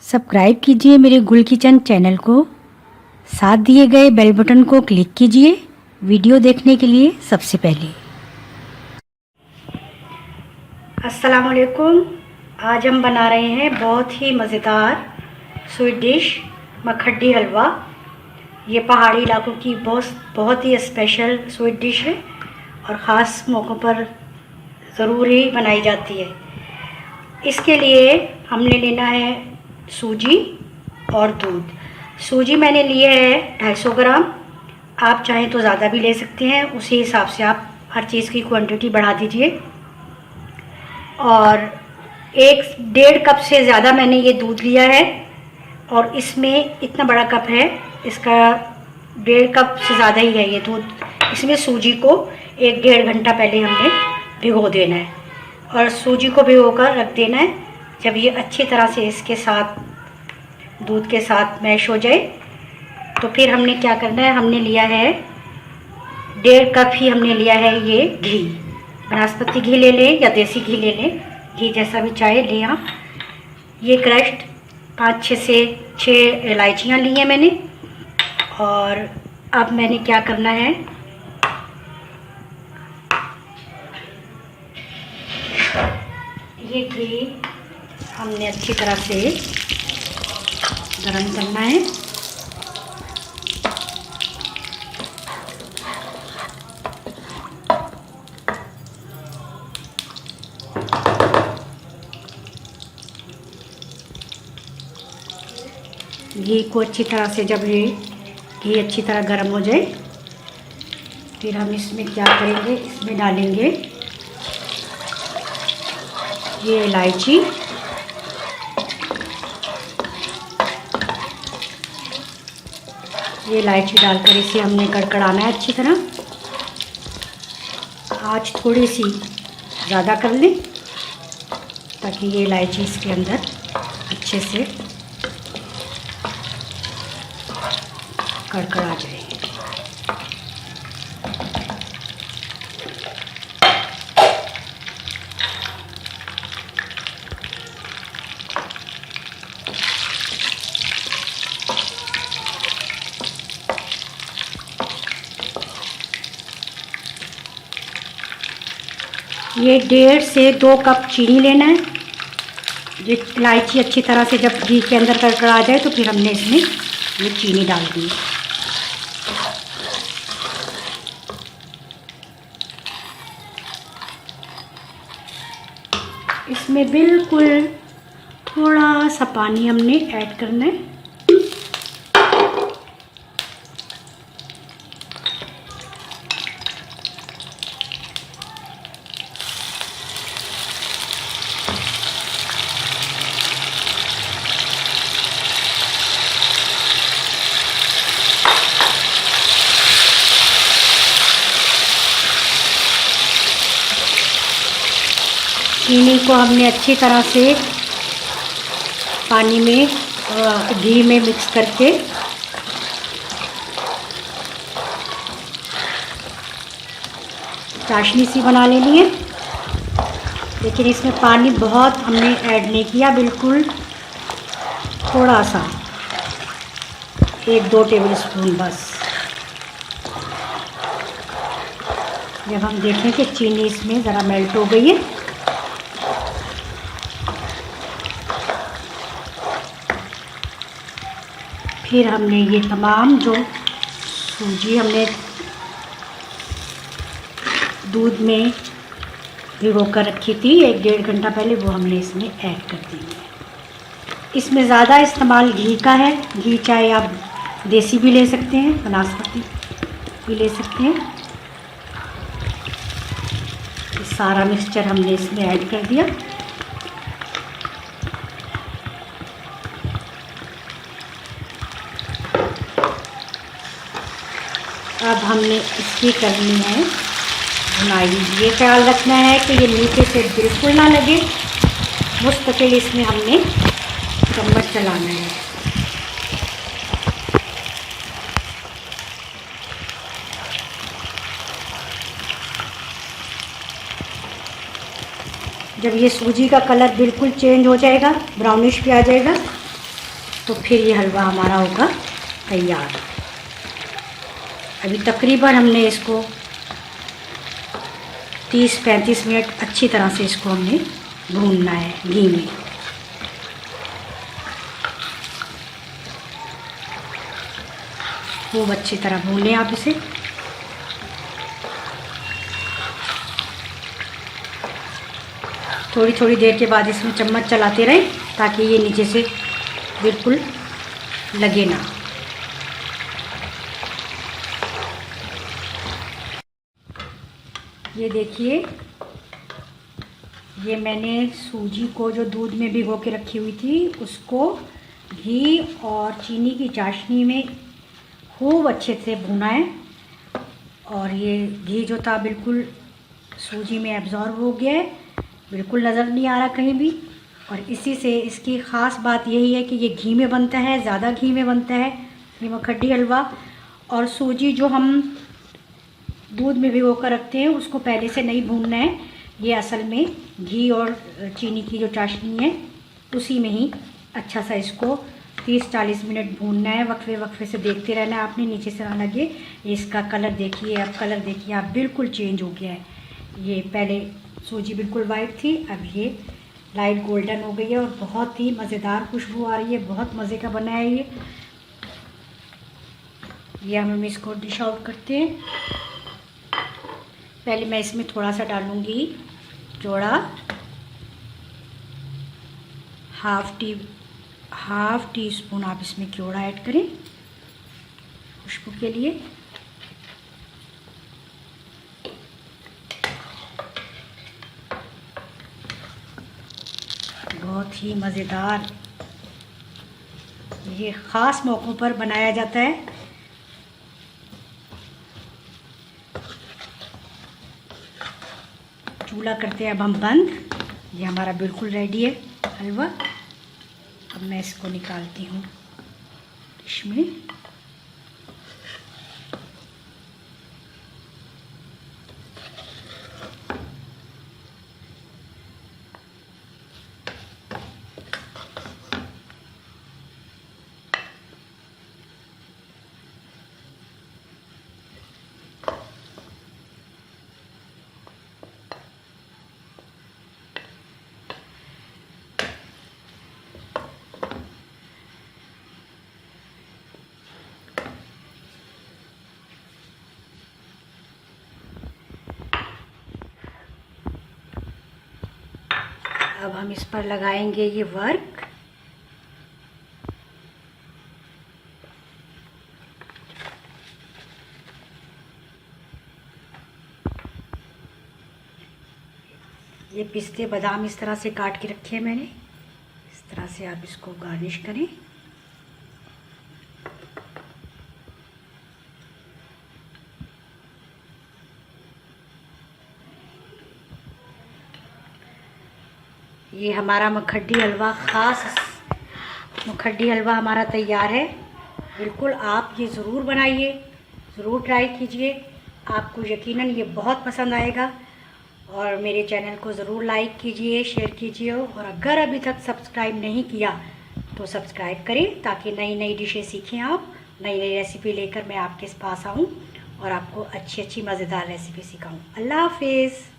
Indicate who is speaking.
Speaker 1: Subscribe कीजिए मेरे गुल किचन चैनल को। साथ दिए गए बेल बटन को क्लिक कीजिए वीडियो देखने के लिए सबसे पहले। अस्सलाम वालेकुम। आज हम बना रहे हैं बहुत ही मज़ेदार स्वीट डिश मखड्डी हलवा। ये पहाड़ी इलाकों की बहुत ही स्पेशल स्वीट डिश है और ख़ास मौक़ों पर ज़रूर ही बनाई जाती है। इसके लिए हमने लेना है सूजी और दूध। सूजी मैंने लिए है 250 ग्राम। आप चाहें तो ज़्यादा भी ले सकते हैं, उसी हिसाब से आप हर चीज़ की क्वांटिटी बढ़ा दीजिए। और 1-1.5 कप से ज़्यादा मैंने ये दूध लिया है और इसमें इतना बड़ा कप है, इसका 1.5 कप से ज़्यादा ही है ये दूध। इसमें सूजी को 1-1.5 घंटा पहले हमने भिगो देना है और सूजी को भिगोकर रख देना है। जब ये अच्छी तरह से इसके साथ दूध के साथ मैश हो जाए तो फिर हमने क्या करना है, हमने लिया है 1.5 कप ही हमने लिया है ये घी। बनास्पति घी ले लें या देसी घी ले लें, घी जैसा भी चाहे लें आप। ये क्रश्ड 5-6 से 6 इलायचियाँ ली हैं मैंने। और अब मैंने क्या करना है, ये घी हमने अच्छी तरह से गरम करना है। घी को अच्छी तरह से, जब ये घी अच्छी तरह गर्म हो जाए फिर हम इसमें क्या करेंगे, इसमें डालेंगे ये इलायची, ये इलायची डालकर इसे हमने कड़कड़ाना है अच्छी तरह। आँच थोड़ी सी ज़्यादा कर लें ताकि ये इलायची इसके अंदर अच्छे से कड़कड़ा जाए। ये 1.5 से 2 कप चीनी लेना है। ये इलायची अच्छी तरह से जब घी के अंदर कड़कड़ा जाए तो फिर हमने इसमें ये चीनी डाल दी। इसमें बिल्कुल थोड़ा सा पानी हमने ऐड करना है। चीनी को हमने अच्छी तरह से पानी में घी में मिक्स करके चाशनी सी बना लेनी है। लेकिन इसमें पानी बहुत हमने ऐड नहीं किया, बिल्कुल थोड़ा सा 1-2 टेबल स्पून बस। जब हम देखें कि चीनी इसमें ज़रा मेल्ट हो गई है फिर हमने ये तमाम जो सूजी हमने दूध में भिगो कर रखी थी 1-1.5 घंटा पहले, वो हमने इसमें ऐड कर देंगे। इसमें ज़्यादा इस्तेमाल घी का है। घी चाहे आप देसी भी ले सकते हैं, बनास्पति भी ले सकते हैं। ये सारा मिक्सचर हमने इसमें ऐड कर दिया। अब हमने इसकी करनी है भुनाई। ये ख्याल रखना है कि ये नीचे से बिल्कुल ना लगे, मुस्तकिल इसमें हमने चम्मच चलाना है। जब ये सूजी का कलर बिल्कुल चेंज हो जाएगा, ब्राउनिश भी आ जाएगा, तो फिर ये हलवा हमारा होगा तैयार। अभी तकरीबन हमने इसको 30-35 मिनट अच्छी तरह से इसको हमने भूनना है घी में। खूब अच्छी तरह भून लें आप इसे। थोड़ी थोड़ी देर के बाद इसमें चम्मच चलाते रहें ताकि ये नीचे से बिल्कुल लगे ना। ये देखिए, ये मैंने सूजी को जो दूध में भिगो के रखी हुई थी उसको घी और चीनी की चाशनी में खूब अच्छे से भुना है, और ये घी जो था बिल्कुल सूजी में एब्जॉर्ब हो गया है, बिल्कुल नज़र नहीं आ रहा कहीं भी। और इसी से इसकी ख़ास बात यही है कि ये घी में बनता है, ज़्यादा घी में बनता है ये मखड्डी हलवा। और सूजी जो हम दूध में भिगो कर रखते हैं उसको पहले से नहीं भूनना है, ये असल में घी और चीनी की जो चाशनी है उसी में ही अच्छा सा इसको 30-40 मिनट भूनना है। वक्फे वक्फे से देखते रहना है आपने, नीचे से ना लगे। इसका कलर देखिए, अब कलर देखिए आप, बिल्कुल चेंज हो गया है। ये पहले सूजी बिल्कुल वाइट थी, अब ये लाइट गोल्डन हो गई है और बहुत ही मज़ेदार खुशबू आ रही है। बहुत मज़े का बना है ये हम इसको डिश आउट करते हैं। पहले मैं इसमें थोड़ा सा डालूँगी जोड़ा, हाफ टी स्पून आप इसमें केवड़ा ऐड करें खुशबू के लिए। बहुत ही मज़ेदार, ये ख़ास मौक़ों पर बनाया जाता है। चूल्हा करते हैं अब हम बंद। ये हमारा बिल्कुल रेडी है हलवा। अब मैं इसको निकालती हूँ डिश में। अब हम इस पर लगाएंगे ये वर्क। ये पिस्ते बादाम इस तरह से काट के रखे हैं मैंने, इस तरह से आप इसको गार्निश करें। ये हमारा मखड्डी हलवा, ख़ास मखड्डी हलवा हमारा तैयार है। बिल्कुल आप ये ज़रूर बनाइए, ज़रूर ट्राई कीजिए, आपको यकीनन ये बहुत पसंद आएगा। और मेरे चैनल को ज़रूर लाइक कीजिए, शेयर कीजिए, और अगर अभी तक सब्सक्राइब नहीं किया तो सब्सक्राइब करें ताकि नई नई डिशें सीखें आप। नई नई रेसिपी लेकर मैं आपके पास आऊँ और आपको अच्छी अच्छी मज़ेदार रेसिपी सिखाऊँ। अल्लाह हाफिज़।